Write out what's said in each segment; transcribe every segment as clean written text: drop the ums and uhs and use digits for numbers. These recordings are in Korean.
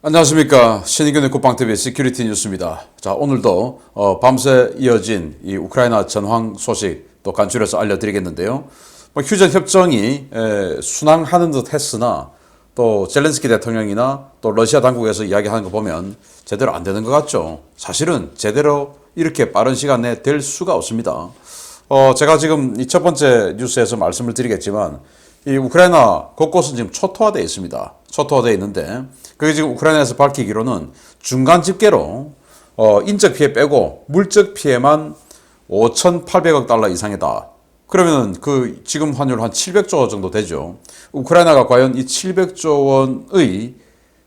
안녕하십니까. 신의균의 국방TV 시큐리티 뉴스입니다. 자, 오늘도 밤새 이어진 이 우크라이나 전황 소식 또 간추려서 알려드리겠는데요. 휴전 협정이 순항하는 듯 했으나 또 젤렌스키 대통령이나 또 러시아 당국에서 이야기하는 거 보면 제대로 안 되는 것 같죠. 사실은 제대로 이렇게 빠른 시간 내에 될 수가 없습니다. 제가 지금 이 첫 번째 뉴스에서 말씀을 드리겠지만 이 우크라이나 곳곳은 지금 초토화되어 있습니다. 초토화되어 있는데 그게 지금 우크라이나에서 밝히기로는 중간 집계로 인적 피해 빼고 물적 피해만 5,800억 달러 이상이다. 그러면 그 지금 환율 한 700조 정도 되죠. 우크라이나가 과연 이 700조 원의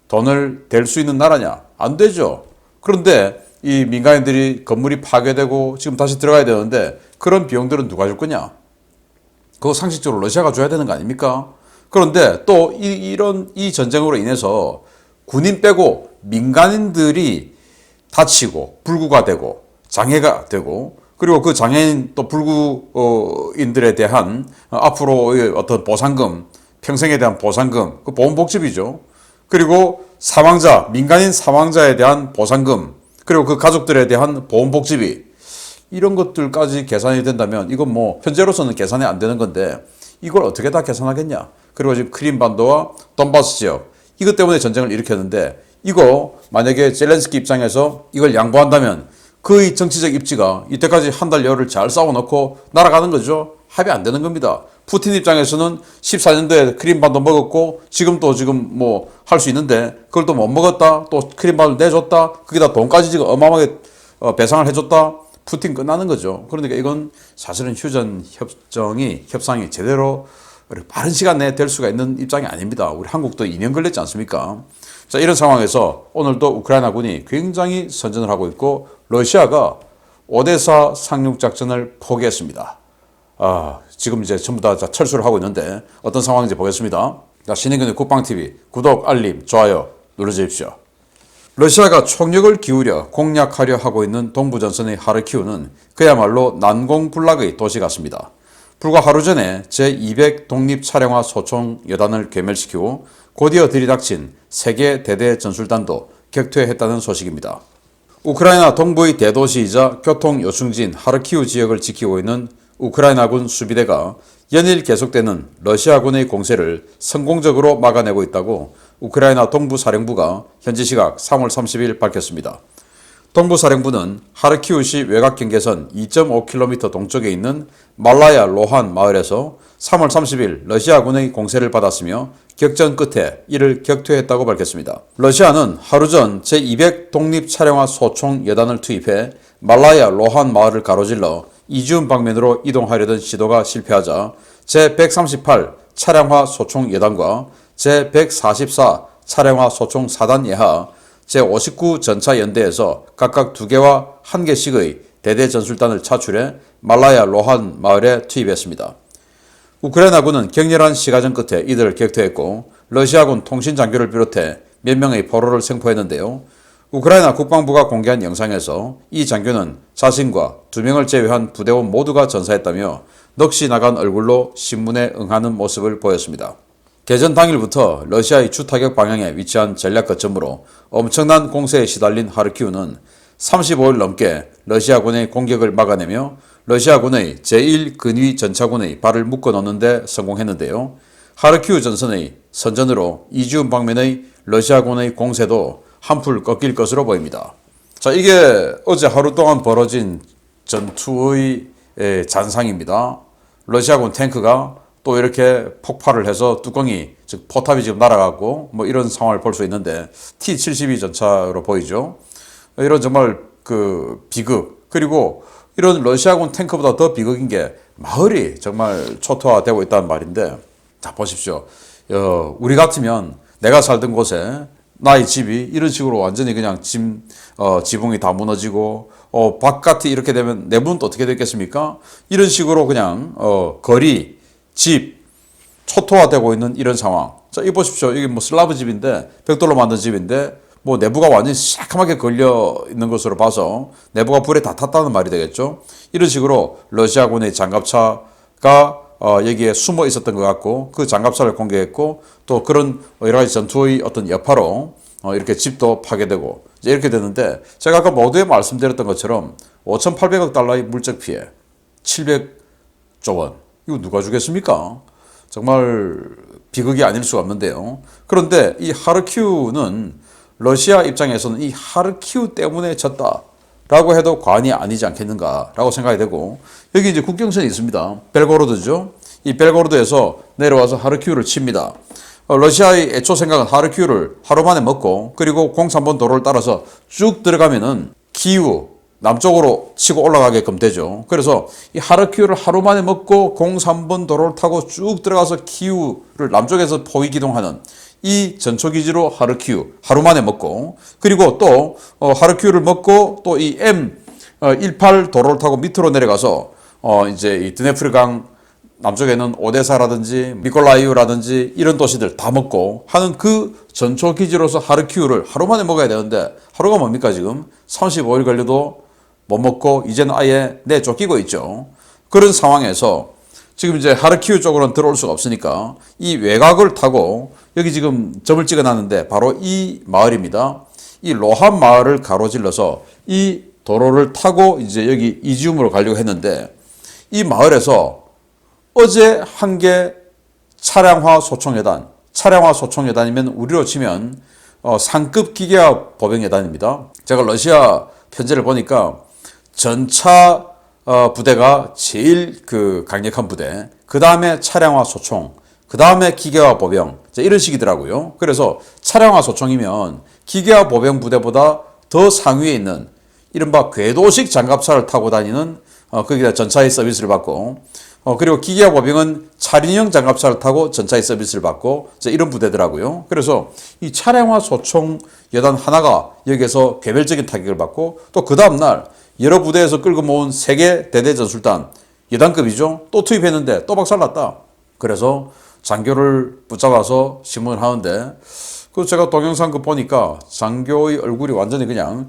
돈을 댈 수 있는 나라냐? 안 되죠. 그런데 이 민간인들이 건물이 파괴되고 지금 다시 들어가야 되는데 그런 비용들은 누가 줄 거냐? 그거 상식적으로 러시아가 줘야 되는 거 아닙니까? 그런데 또 이 전쟁으로 인해서 군인 빼고 민간인들이 다치고 불구가 되고 장애가 되고 그리고 그 장애인 또 불구인들에 대한 앞으로의 어떤 보상금, 평생에 대한 보상금, 그 보험복지비죠. 그리고 사망자, 민간인 사망자에 대한 보상금, 그리고 그 가족들에 대한 보험복지비, 이런 것들까지 계산이 된다면 이건 뭐 현재로서는 계산이 안 되는 건데 이걸 어떻게 다 계산하겠냐. 그리고 지금 크림반도와 돈바스 지역 이것 때문에 전쟁을 일으켰는데 이거 만약에 젤렌스키 입장에서 이걸 양보한다면 그의 정치적 입지가 이때까지 한 달 열을 잘 싸워놓고 날아가는 거죠. 합의 안 되는 겁니다. 푸틴 입장에서는 14년도에 크림반도 먹었고 지금 뭐 할 수 있는데 그걸 또 못 먹었다. 또 크림반도 내줬다. 거기다 돈까지 지금 어마어마하게 배상을 해줬다. 푸틴 끝나는 거죠. 그러니까 이건 사실은 휴전 협상이 제대로 빠른 시간 내에 될 수가 있는 입장이 아닙니다. 우리 한국도 2년 걸렸지 않습니까? 자, 이런 상황에서 오늘도 우크라이나 군이 굉장히 선전을 하고 있고 러시아가 오데사 상륙 작전을 포기했습니다. 지금 이제 전부 다 철수를 하고 있는데 어떤 상황인지 보겠습니다. 자, 신의균의 국방TV 구독, 알림, 좋아요 눌러주십시오. 러시아가 총력을 기울여 공략하려 하고 있는 동부전선의 하르키우는 그야말로 난공불락의 도시 같습니다. 불과 하루 전에 제200 독립차량화 소총 여단을 괴멸시키고 곧이어 들이닥친 세계 대대 전술단도 격퇴했다는 소식입니다. 우크라이나 동부의 대도시이자 교통요충지인 하르키우 지역을 지키고 있는 우크라이나군 수비대가 연일 계속되는 러시아군의 공세를 성공적으로 막아내고 있다고 우크라이나 동부사령부가 현지 시각 3월 30일 밝혔습니다. 동부사령부는 하르키우시 외곽 경계선 2.5km 동쪽에 있는 말라야 로한 마을에서 3월 30일 러시아군의 공세를 받았으며 격전 끝에 이를 격퇴했다고 밝혔습니다. 러시아는 하루 전 제200 독립차량화 소총 여단을 투입해 말라야 로한 마을을 가로질러 이지움 방면으로 이동하려던 시도가 실패하자 제138 차량화 소총 여단과 제144 차량화 소총 4단 예하 제59 전차 연대에서 각각 2개와 1개씩의 대대 전술단을 차출해 말라야 로한 마을에 투입했습니다. 우크라이나군은 격렬한 시가전 끝에 이들을 격퇴했고 러시아군 통신장교를 비롯해 몇 명의 포로를 생포했는데요. 우크라이나 국방부가 공개한 영상에서 이 장교는 자신과 2명을 제외한 부대원 모두가 전사했다며 넋이 나간 얼굴로 신문에 응하는 모습을 보였습니다. 개전 당일부터 러시아의 주타격 방향에 위치한 전략 거점으로 엄청난 공세에 시달린 하르키우는 35일 넘게 러시아군의 공격을 막아내며 러시아군의 제1근위 전차군의 발을 묶어놓는 데 성공했는데요. 하르키우 전선의 선전으로 이지움 방면의 러시아군의 공세도 한풀 꺾일 것으로 보입니다. 자, 이게 어제 하루 동안 벌어진 전투의 잔상입니다. 러시아군 탱크가 또 이렇게 폭발을 해서 뚜껑이, 즉 포탑이 지금 날아가고 뭐 이런 상황을 볼 수 있는데 T-72 전차로 보이죠. 이런 정말 그 비극, 그리고 이런 러시아군 탱크보다 더 비극인 게 마을이 정말 초토화되고 있다는 말인데, 자 보십시오. 우리 같으면 내가 살던 곳에 나의 집이 이런 식으로 완전히 그냥 지붕이 다 무너지고 바깥이 이렇게 되면 내부는 또 어떻게 됐겠습니까? 이런 식으로 그냥 거리, 집 초토화되고 있는 이런 상황. 자, 이 보십시오. 이게 뭐 슬라브 집인데 벽돌로 만든 집인데 뭐 내부가 완전히 새카맣게 걸려 있는 것으로 봐서 내부가 불에 다 탔다는 말이 되겠죠. 이런 식으로 러시아군의 장갑차가 여기에 숨어 있었던 것 같고 그 장갑차를 공개했고 또 그런 여러 가지 전투의 어떤 여파로 이렇게 집도 파괴되고 이제 이렇게 되는데 제가 아까 모두에 말씀드렸던 것처럼 5,800억 달러의 물적 피해, 700조 원. 이거 누가 주겠습니까? 정말 비극이 아닐 수가 없는데요. 그런데 이 하르키우는 러시아 입장에서는 이 하르키우 때문에 졌다라고 해도 과언이 아니지 않겠는가라고 생각이 되고 여기 이제 국경선이 있습니다. 벨고로드죠. 이 벨고로드에서 내려와서 하르키우를 칩니다. 러시아의 애초 생각은 하르키우를 하루 만에 먹고 그리고 03번 도로를 따라서 쭉 들어가면은 키우 남쪽으로 치고 올라가게끔 되죠. 그래서 이 하르키우를 하루 만에 먹고 03번 도로를 타고 쭉 들어가서 키우를 남쪽에서 포위 기동하는 이 전초기지로 하르키우 하루 만에 먹고 그리고 또 하르키우를 먹고 또 이 M18 도로를 타고 밑으로 내려가서 이제 이 드네프르강 남쪽에는 오데사라든지 미콜라이우라든지 이런 도시들 다 먹고 하는 그 전초 기지로서 하르키우를 하루 만에 먹어야 되는데 하루가 뭡니까 지금 35일 걸려도 못 먹고 이제는 아예 내쫓기고 있죠. 그런 상황에서 지금 이제 하르키우 쪽으로는 들어올 수가 없으니까 이 외곽을 타고 여기 지금 점을 찍어놨는데 바로 이 마을입니다. 이 로한 마을을 가로질러서 이 도로를 타고 이제 여기 이지움으로 가려고 했는데 이 마을에서 어제 한 개 차량화 소총여단이면 우리로 치면 상급 기계화 보병여단입니다. 제가 러시아 편지를 보니까 전차 부대가 제일 그 강력한 부대, 그 다음에 차량화 소총, 그 다음에 기계화 보병 이런 식이더라고요. 그래서 차량화 소총이면 기계화 보병 부대보다 더 상위에 있는 이른바 궤도식 장갑차를 타고 다니는 거기다 전차의 서비스를 받고 그리고 기계화 보병은 차륜형 장갑차를 타고 전차의 서비스를 받고 이런 부대더라고요. 그래서 이 차량화 소총 여단 하나가 여기에서 개별적인 타격을 받고 또 그 다음날 여러 부대에서 끌고 모은 세계 대대 전술단 여단급이죠. 또 투입했는데 또 박살났다. 그래서 장교를 붙잡아서 신문을 하는데 그 제가 동영상 그 보니까 장교의 얼굴이 완전히 그냥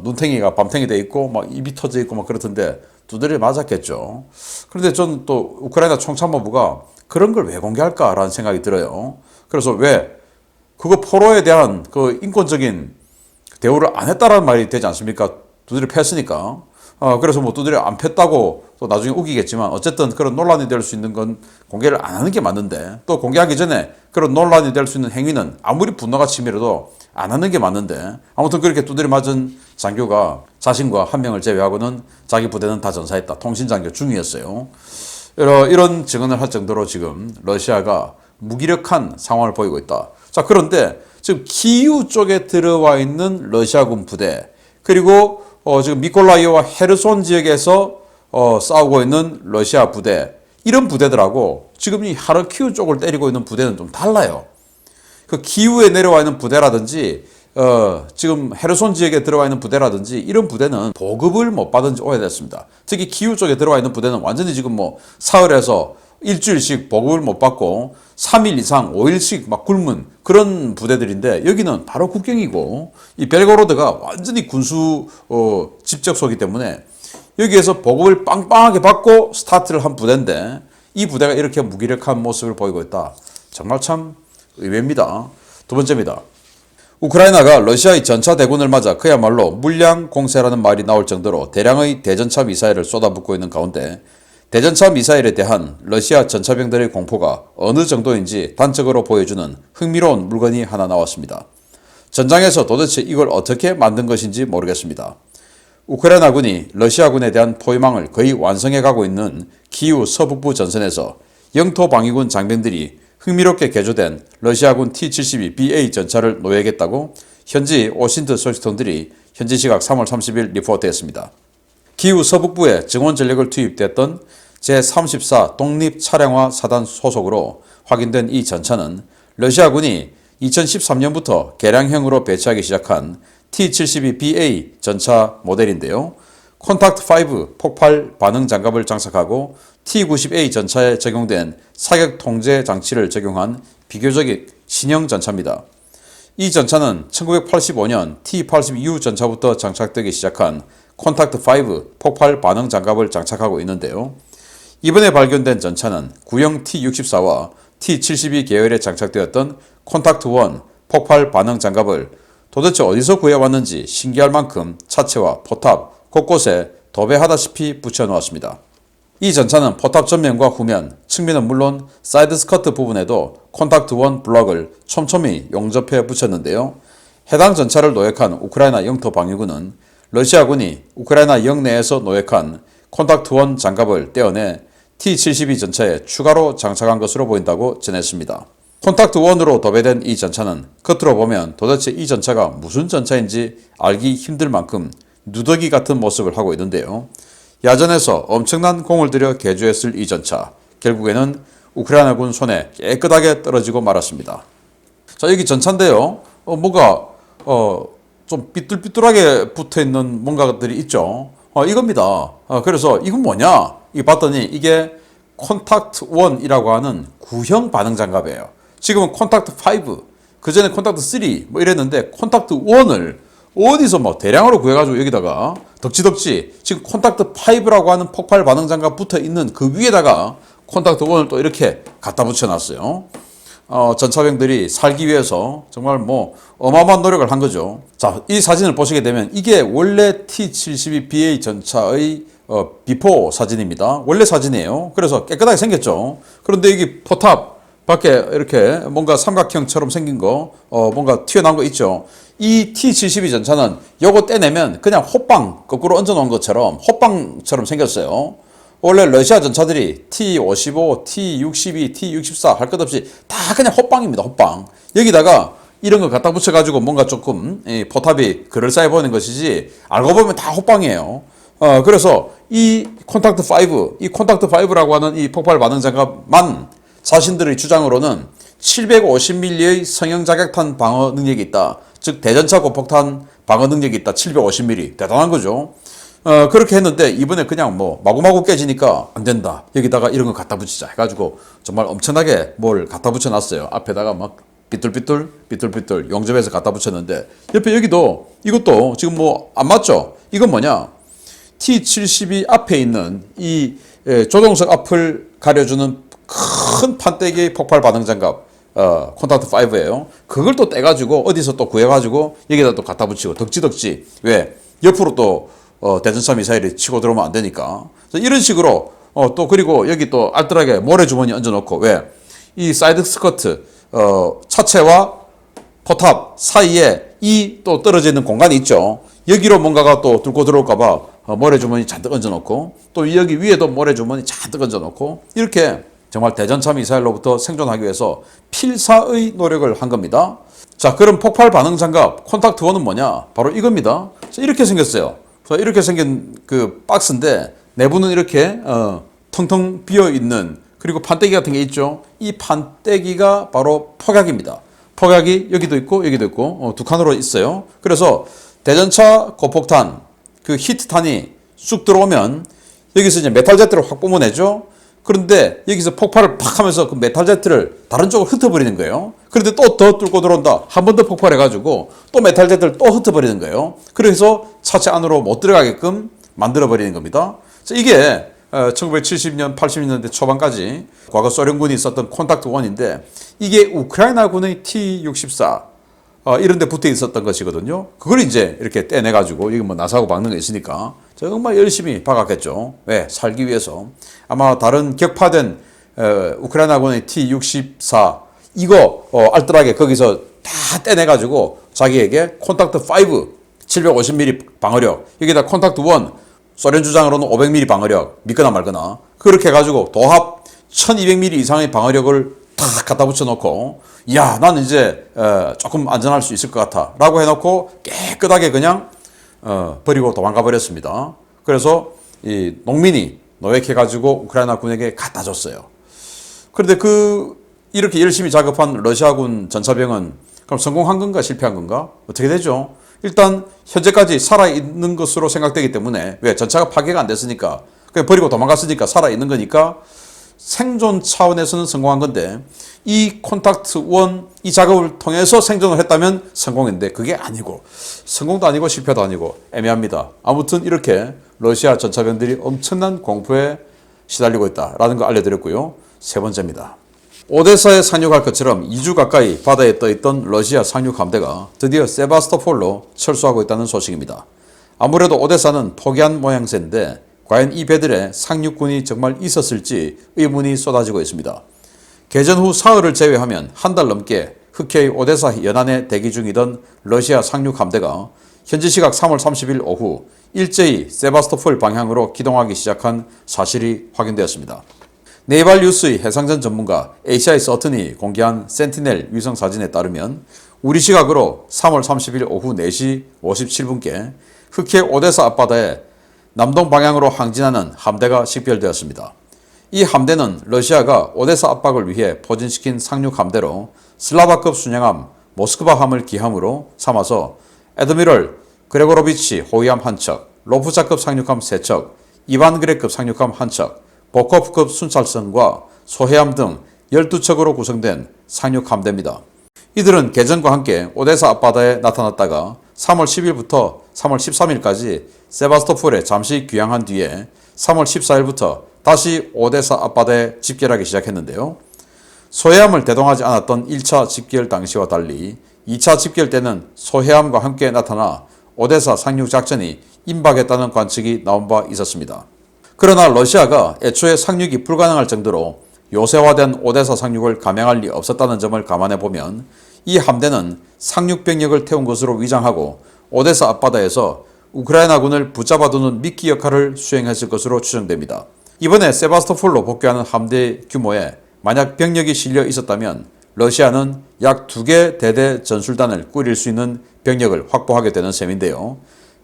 눈탱이가 밤탱이 돼 있고 막 입이 터져 있고 막 그렇던데 두드려 맞았겠죠. 그런데 전 또 우크라이나 총참모부가 그런 걸 왜 공개할까라는 생각이 들어요. 그래서 왜 그거 포로에 대한 그 인권적인 대우를 안 했다라는 말이 되지 않습니까? 두드려 팼으니까. 그래서 뭐 두드려 안 팼다고 또 나중에 우기겠지만 어쨌든 그런 논란이 될 수 있는 건 공개를 안 하는 게 맞는데 또 공개하기 전에 그런 논란이 될 수 있는 행위는 아무리 분노가 치밀어도 안 하는 게 맞는데 아무튼 그렇게 두드려 맞은 장교가 자신과 한 명을 제외하고는 자기 부대는 다 전사했다. 통신장교 중위였어요. 이런 증언을 할 정도로 지금 러시아가 무기력한 상황을 보이고 있다. 자, 그런데 지금 키이우 쪽에 들어와 있는 러시아군 부대 그리고 지금 미콜라이오와 헤르손 지역에서 싸우고 있는 러시아 부대 이런 부대들하고 지금 이 하르키우 쪽을 때리고 있는 부대는 좀 달라요. 그 키우에 내려와 있는 부대라든지 지금 헤르손 지역에 들어와 있는 부대라든지 이런 부대는 보급을 못 받은 지 오래됐습니다. 특히 키우 쪽에 들어와 있는 부대는 완전히 지금 뭐 사흘에서 일주일씩 보급을 못 받고 3일 이상 5일씩 막 굶은 그런 부대들인데 여기는 바로 국경이고 이 벨고로드가 완전히 군수 집적소이기 때문에 여기에서 보급을 빵빵하게 받고 스타트를 한 부대인데 이 부대가 이렇게 무기력한 모습을 보이고 있다. 정말 참 의외입니다. 두 번째입니다. 우크라이나가 러시아의 전차 대군을 맞아 그야말로 물량 공세라는 말이 나올 정도로 대량의 대전차 미사일을 쏟아붓고 있는 가운데 대전차 미사일에 대한 러시아 전차병들의 공포가 어느 정도인지 단적으로 보여주는 흥미로운 물건이 하나 나왔습니다. 전장에서 도대체 이걸 어떻게 만든 것인지 모르겠습니다. 우크라이나군이 러시아군에 대한 포위망을 거의 완성해 가고 있는 키우 서북부 전선에서 영토방위군 장병들이 흥미롭게 개조된 러시아군 T-72BA 전차를 노예겠다고 현지 오신트 소식통들이 현지 시각 3월 30일 리포트했습니다. 키우 서북부에 증원 전력을 투입됐던 제34 독립차량화 사단 소속으로 확인된 이 전차는 러시아군이 2013년부터 개량형으로 배치하기 시작한 T-72BA 전차 모델인데요. 콘탁트5 폭발 반응 장갑을 장착하고 T-90A 전차에 적용된 사격 통제 장치를 적용한 비교적 신형 전차입니다. 이 전차는 1985년 T-82U 전차부터 장착되기 시작한 콘탁트5 폭발 반응 장갑을 장착하고 있는데요. 이번에 발견된 전차는 구형 T-64와 T-72 계열에 장착되었던 콘탁트1 폭발 반응 장갑을 도대체 어디서 구해왔는지 신기할 만큼 차체와 포탑 곳곳에 도배하다시피 붙여놓았습니다. 이 전차는 포탑 전면과 후면, 측면은 물론 사이드 스커트 부분에도 콘탁트 원 블럭을 촘촘히 용접해 붙였는데요. 해당 전차를 노획한 우크라이나 영토 방위군은 러시아군이 우크라이나 영내에서 노획한 콘탁트 원 장갑을 떼어내 T-72 전차에 추가로 장착한 것으로 보인다고 전했습니다. 콘탁트 1으로 도배된 이 전차는 겉으로 보면 도대체 이 전차가 무슨 전차인지 알기 힘들 만큼 누더기 같은 모습을 하고 있는데요. 야전에서 엄청난 공을 들여 개조했을 이 전차, 결국에는 우크라이나군 손에 깨끗하게 떨어지고 말았습니다. 자, 여기 전차인데요. 뭔가 좀 삐뚤삐뚤하게 붙어있는 뭔가들이 있죠. 이겁니다. 그래서 이건 뭐냐? 이 봤더니 이게 콘탁트 1이라고 하는 구형 반응 장갑이에요. 지금은 콘탁트 5, 그 전에 콘탁트 3 뭐 이랬는데 콘탁트 1을 어디서 뭐 대량으로 구해가지고 여기다가 덕지덕지 지금 콘탁트 5라고 하는 폭발 반응 장갑 붙어 있는 그 위에다가 콘탁트 1을 또 이렇게 갖다 붙여놨어요. 전차병들이 살기 위해서 정말 뭐 어마어마한 노력을 한 거죠. 자, 이 사진을 보시게 되면 이게 원래 T-72BA 전차의 비포 사진입니다. 원래 사진이에요. 그래서 깨끗하게 생겼죠. 그런데 여기 포탑 밖에 이렇게 뭔가 삼각형처럼 생긴 거, 뭔가 튀어나온 거 있죠. 이 T-72 전차는 요거 떼내면 그냥 호빵 거꾸로 얹어놓은 것처럼 호빵처럼 생겼어요. 원래 러시아 전차들이 T-55, T-62, T-64 할 것 없이 다 그냥 호빵입니다. 호빵. 여기다가 이런 거 갖다 붙여가지고 뭔가 조금 포탑이 그럴싸해 보이는 것이지 알고 보면 다 호빵이에요. 그래서 이 콘탁트 5, 이 콘탁트 5라고 하는 이 폭발 반응 장갑만 자신들의 주장으로는 750mm의 성형 자격탄 방어 능력이 있다. 즉 대전차 고폭탄 방어 능력이 있다. 750mm. 대단한 거죠. 그렇게 했는데 이번에 그냥 뭐 마구마구 깨지니까 안 된다. 여기다가 이런 거 갖다 붙이자 해가지고 정말 엄청나게 뭘 갖다 붙여놨어요. 앞에다가 막 삐뚤삐뚤 용접해서 갖다 붙였는데 옆에 여기도 이것도 지금 뭐 안 맞죠? 이건 뭐냐? T-72 앞에 있는 이 조종석 앞을 가려주는 큰 판때기 폭발 반응 장갑 콘탁트 5예요. 그걸 또 떼가지고 어디서 또 구해가지고 여기다 또 갖다 붙이고 덕지덕지 왜 옆으로 또 대전차 미사일이 치고 들어오면 안 되니까 이런 식으로 또 그리고 여기 또 알뜰하게 모래주머니 얹어놓고 왜 이 사이드 스커트 차체와 포탑 사이에 이 또 떨어져 있는 공간이 있죠. 여기로 뭔가가 또 뚫고 들어올까봐 모래주머니 잔뜩 얹어놓고 또 여기 위에도 모래주머니 잔뜩 얹어놓고 이렇게 정말 대전차 미사일로부터 생존하기 위해서 필사의 노력을 한 겁니다. 자, 그럼 폭발 반응 장갑 콘탁트 1은 뭐냐? 바로 이겁니다. 자, 이렇게 생겼어요. 이렇게 생긴 그 박스인데 내부는 이렇게 텅텅 비어 있는 그리고 판때기 같은 게 있죠. 이 판때기가 바로 폭약입니다. 폭약이 여기도 있고 여기도 있고 두 칸으로 있어요. 그래서 대전차 고폭탄 그 히트탄이 쑥 들어오면 여기서 이제 메탈 제트를 확 뿜어내죠. 그런데 여기서 폭발을 팍 하면서 그 메탈 제트를 다른 쪽으로 흩어버리는 거예요. 그런데 또 더 뚫고 들어온다. 한 번 더 폭발해가지고 또 메탈 제트를 또 흩어버리는 거예요. 그래서 차체 안으로 못 들어가게끔 만들어버리는 겁니다. 이게 1970년, 80년대 초반까지 과거 소련군이 썼던 콘탁트 1인데 이게 우크라이나군의 T-64 이런 데 붙어 있었던 것이거든요. 그걸 이제 이렇게 떼내가지고 여기 뭐 나사하고 박는 거 있으니까 정말 열심히 박았겠죠. 왜? 살기 위해서. 아마 다른 격파된 우크라이나군의 T-64 이거 알뜰하게 거기서 다 떼내가지고 자기에게 콘탁트 5 750mm 방어력 여기다 콘탁트 1 소련 주장으로는 500mm 방어력 믿거나 말거나 그렇게 해가지고 도합 1200mm 이상의 방어력을 탁 갖다 붙여놓고 야, 나는 이제 조금 안전할 수 있을 것 같아 라고 해놓고 깨끗하게 그냥 버리고 도망가 버렸습니다. 그래서 이 농민이 노획해가지고 우크라이나 군에게 갖다 줬어요. 그런데 이렇게 열심히 작업한 러시아군 전차병은 그럼 성공한 건가 실패한 건가? 어떻게 되죠? 일단 현재까지 살아있는 것으로 생각되기 때문에 왜 전차가 파괴가 안 됐으니까 그냥 버리고 도망갔으니까 살아있는 거니까 생존 차원에서는 성공한 건데 이 콘탁트 1 이 작업을 통해서 생존을 했다면 성공인데 그게 아니고 성공도 아니고 실패도 아니고 애매합니다. 아무튼 이렇게 러시아 전차병들이 엄청난 공포에 시달리고 있다라는 거 알려드렸고요. 세 번째입니다. 오데사에 상륙할 것처럼 2주 가까이 바다에 떠있던 러시아 상륙 함대가 드디어 세바스토폴로 철수하고 있다는 소식입니다. 아무래도 오데사는 포기한 모양새인데 과연 이 배들의 상륙군이 정말 있었을지 의문이 쏟아지고 있습니다. 개전 후 사흘을 제외하면 한 달 넘게 흑해의 오데사 연안에 대기 중이던 러시아 상륙 함대가 현지 시각 3월 30일 오후 일제히 세바스토폴 방향으로 기동하기 시작한 사실이 확인되었습니다. 네이발 뉴스의 해상전 전문가 에이시아이 서튼이 공개한 센티넬 위성 사진에 따르면 우리 시각으로 3월 30일 오후 4시 57분께 흑해 오데사 앞바다에 남동 방향으로 항진하는 함대가 식별되었습니다. 이 함대는 러시아가 오데사 압박을 위해 포진시킨 상륙 함대로 슬라바급 순양함 모스크바함을 기함으로 삼아서 애드미럴 그레고로비치 호위함 한 척, 로프자급 상륙함 3척, 이반그레급 상륙함 한 척, 보코프급 순찰선과 소해함 등 12척으로 구성된 상륙 함대입니다. 이들은 개전과 함께 오데사 앞바다에 나타났다가 3월 10일부터 3월 13일까지 세바스토폴에 잠시 귀향한 뒤에 3월 14일부터 다시 오데사 앞바다에 집결하기 시작했는데요. 소해함을 대동하지 않았던 1차 집결 당시와 달리 2차 집결 때는 소해함과 함께 나타나 오데사 상륙 작전이 임박했다는 관측이 나온 바 있었습니다. 그러나 러시아가 애초에 상륙이 불가능할 정도로 요새화된 오데사 상륙을 감행할 리 없었다는 점을 감안해 보면 이 함대는 상륙 병력을 태운 것으로 위장하고 오데사 앞바다에서 우크라이나군을 붙잡아두는 미끼 역할을 수행했을 것으로 추정됩니다. 이번에 세바스토폴로 복귀하는 함대 규모에 만약 병력이 실려 있었다면 러시아는 약 2개 대대 전술단을 꾸릴 수 있는 병력을 확보하게 되는 셈인데요.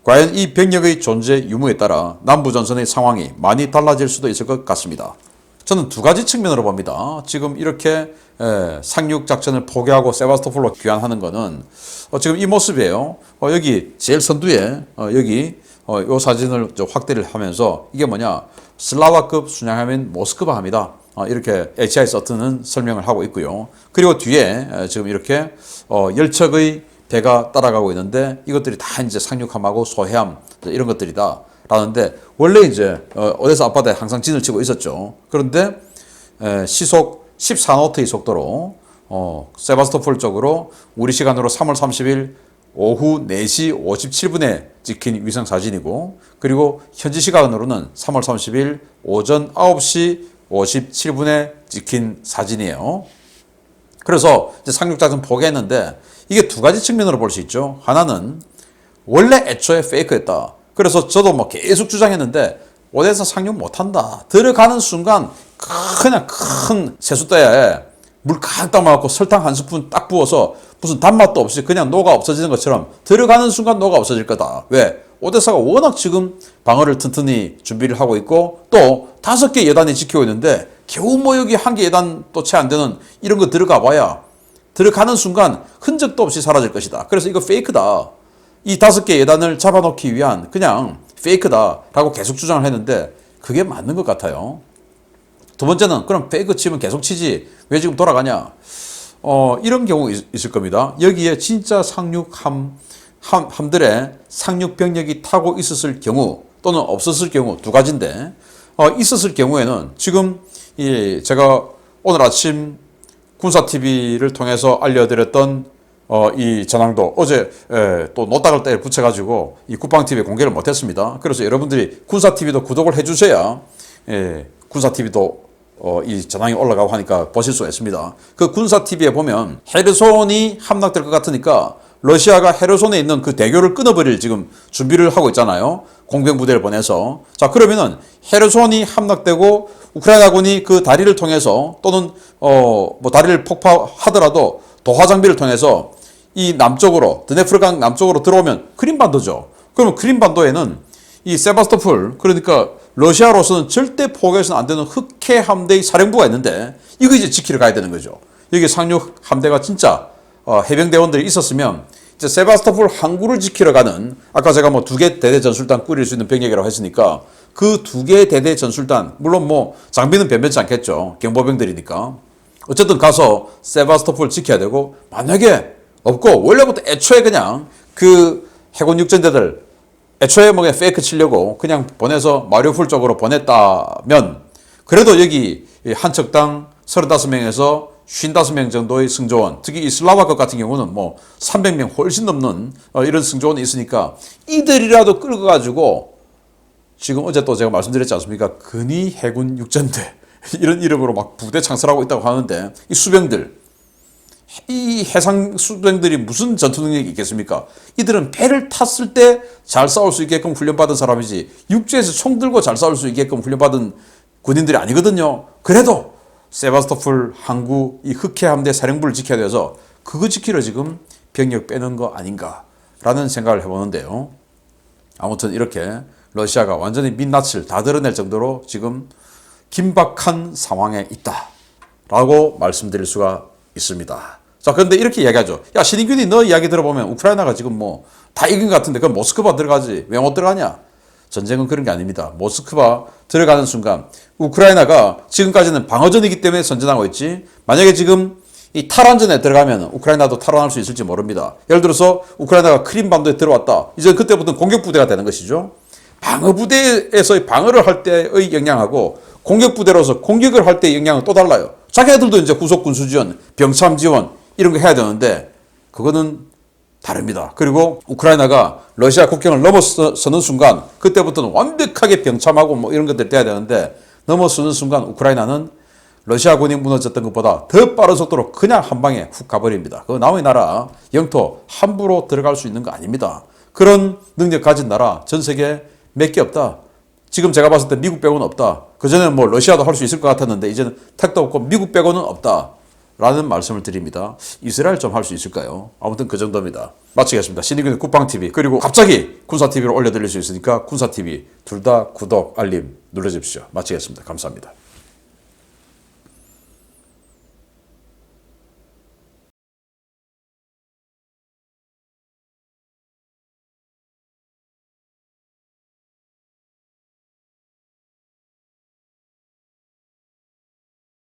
과연 이 병력의 존재 유무에 따라 남부전선의 상황이 많이 달라질 수도 있을 것 같습니다. 저는 2가지 측면으로 봅니다. 지금 이렇게 상륙작전을 포기하고 세바스토폴로 귀환하는 것은 지금 이 모습이에요. 여기 제일 선두에 여기 이 사진을 확대를 하면서 이게 뭐냐, 슬라바급 순양함인 모스크바함이다. 이렇게 에이치아이 서튼은 설명을 하고 있고요. 그리고 뒤에 지금 이렇게 10척의 배가 따라가고 있는데 이것들이 다 이제 상륙함하고 소해함 이런 것들이다 라는데, 원래 이제 오데사 앞바다에 항상 진을 치고 있었죠. 그런데 시속 14노트의 속도로 세바스토폴 쪽으로 우리 시간으로 3월 30일 오후 4시 57분에 찍힌 위성 사진이고, 그리고 현지 시간으로는 3월 30일 오전 9시 57분에 찍힌 사진이에요. 그래서 이제 상륙작전 포기했는데 이게 2가지 측면으로 볼 수 있죠. 하나는 원래 애초에 페이크였다. 그래서 저도 뭐 계속 주장했는데 오데사 상륙 못한다. 들어가는 순간 그냥 큰 세숫대에 물 가득 담아갖고 설탕 한 스푼 딱 부어서 무슨 단맛도 없이 그냥 녹아 없어지는 것처럼 들어가는 순간 녹아 없어질 거다. 왜? 오데사가 워낙 지금 방어를 튼튼히 준비를 하고 있고 또 5개 여단이 지키고 있는데 겨우 뭐 여기 1개 여단 또 채 안 되는 이런 거 들어가 봐야 들어가는 순간 흔적도 없이 사라질 것이다. 그래서 이거 페이크다. 이 5개 여단을 잡아놓기 위한 그냥 페이크다라고 계속 주장을 했는데 그게 맞는 것 같아요. 2번째는 그럼 페이크 치면 계속 치지 왜 지금 돌아가냐. 이런 경우 있을 겁니다. 여기에 진짜 함들의 상륙 병력이 타고 있었을 경우 또는 없었을 경우 2가지인데, 있었을 경우에는 지금 제가 오늘 아침 군사TV를 통해서 알려드렸던 이 전황도 어제 또 노딱을 때 붙여가지고 이 국방TV에 공개를 못했습니다. 그래서 여러분들이 군사TV도 구독을 해주셔야 군사TV도 이 전황이 올라가고 하니까 보실 수가 있습니다. 그 군사TV에 보면 헤르손이 함락될 것 같으니까 러시아가 헤르손에 있는 그 대교를 끊어버릴 지금 준비를 하고 있잖아요. 공병부대를 보내서. 자, 그러면은 헤르손이 함락되고 우크라이나군이 그 다리를 통해서 또는 뭐 다리를 폭파하더라도 도하 장비를 통해서 이 남쪽으로 드네프르강 남쪽으로 들어오면 크림반도죠. 그러면 크림반도에는 이 세바스토폴, 그러니까 러시아로서는 절대 포기해서는 안 되는 흑해 함대의 사령부가 있는데 이거 이제 지키러 가야 되는 거죠. 여기 상륙 함대가 진짜 해병대원들이 있었으면 이제 세바스토폴 항구를 지키러 가는, 아까 제가 뭐 2개 대대 전술단 꾸릴 수 있는 병력이라고 했으니까 그 2개 대대 전술단, 물론 뭐 장비는 변변치 않겠죠. 경보병들이니까. 어쨌든 가서 세바스토폴 지켜야 되고, 만약에 없고 원래부터 애초에 그냥 그 해군 육전대들 애초에 뭐 그냥 페이크 치려고 그냥 보내서 마리우폴 쪽으로 보냈다면 그래도 여기 한 척당 35명에서 55명 정도의 승조원, 특히 이 슬라바급 같은 경우는 뭐 300명 훨씬 넘는 이런 승조원이 있으니까 이들이라도 끌고 가지고 지금 어제 또 제가 말씀드렸지 않습니까? 근위 해군 육전대 이런 이름으로 막 부대 창설하고 있다고 하는데 이 수병들, 이 해상 수병들이 무슨 전투 능력이 있겠습니까? 이들은 배를 탔을 때 잘 싸울 수 있게끔 훈련받은 사람이지 육지에서 총 들고 잘 싸울 수 있게끔 훈련받은 군인들이 아니거든요. 그래도 세바스토폴 항구 이 흑해 함대 사령부를 지켜야 돼서 그거 지키러 지금 병력 빼는 거 아닌가라는 생각을 해보는데요. 아무튼 이렇게 러시아가 완전히 민낯을 다 드러낼 정도로 지금 긴박한 상황에 있다라고 말씀드릴 수가 있습니다. 자, 그런데 이렇게 이야기하죠. 야, 신인균이 너 이야기 들어보면 우크라이나가 지금 뭐 다 이긴 것 같은데 그럼 모스크바 들어가지 왜 못 들어가냐? 전쟁은 그런 게 아닙니다. 모스크바 들어가는 순간 우크라이나가 지금까지는 방어전이기 때문에 선전하고 있지, 만약에 지금 이 탈환전에 들어가면 우크라이나도 탈환할 수 있을지 모릅니다. 예를 들어서 우크라이나가 크림반도에 들어왔다. 이제 그때부터는 공격부대가 되는 것이죠. 방어부대에서 방어를 할 때의 역량하고 공격부대로서 공격을 할 때의 역량은 또 달라요. 자기네들도 이제 후속 군수 지원, 병참 지원 이런 거 해야 되는데 그거는 다릅니다. 그리고 우크라이나가 러시아 국경을 넘어서는 순간 그때부터는 완벽하게 병참하고 뭐 이런 것들 돼야 되는데 넘어서는 순간 우크라이나는 러시아군이 무너졌던 것보다 더 빠른 속도로 그냥 한 방에 훅 가버립니다. 그 남의 나라 영토 함부로 들어갈 수 있는 거 아닙니다. 그런 능력 가진 나라 전 세계 몇 개 없다. 지금 제가 봤을 때 미국 빼고는 없다. 그전에는 뭐 러시아도 할 수 있을 것 같았는데 이제는 택도 없고 미국 빼고는 없다. 라는 말씀을 드립니다. 이스라엘 좀 할 수 있을까요? 아무튼 그 정도입니다. 마치겠습니다. 신의균의 국방TV, 그리고 갑자기 군사TV로 올려드릴 수 있으니까 군사TV 둘 다 구독, 알림 눌러주십시오. 마치겠습니다. 감사합니다.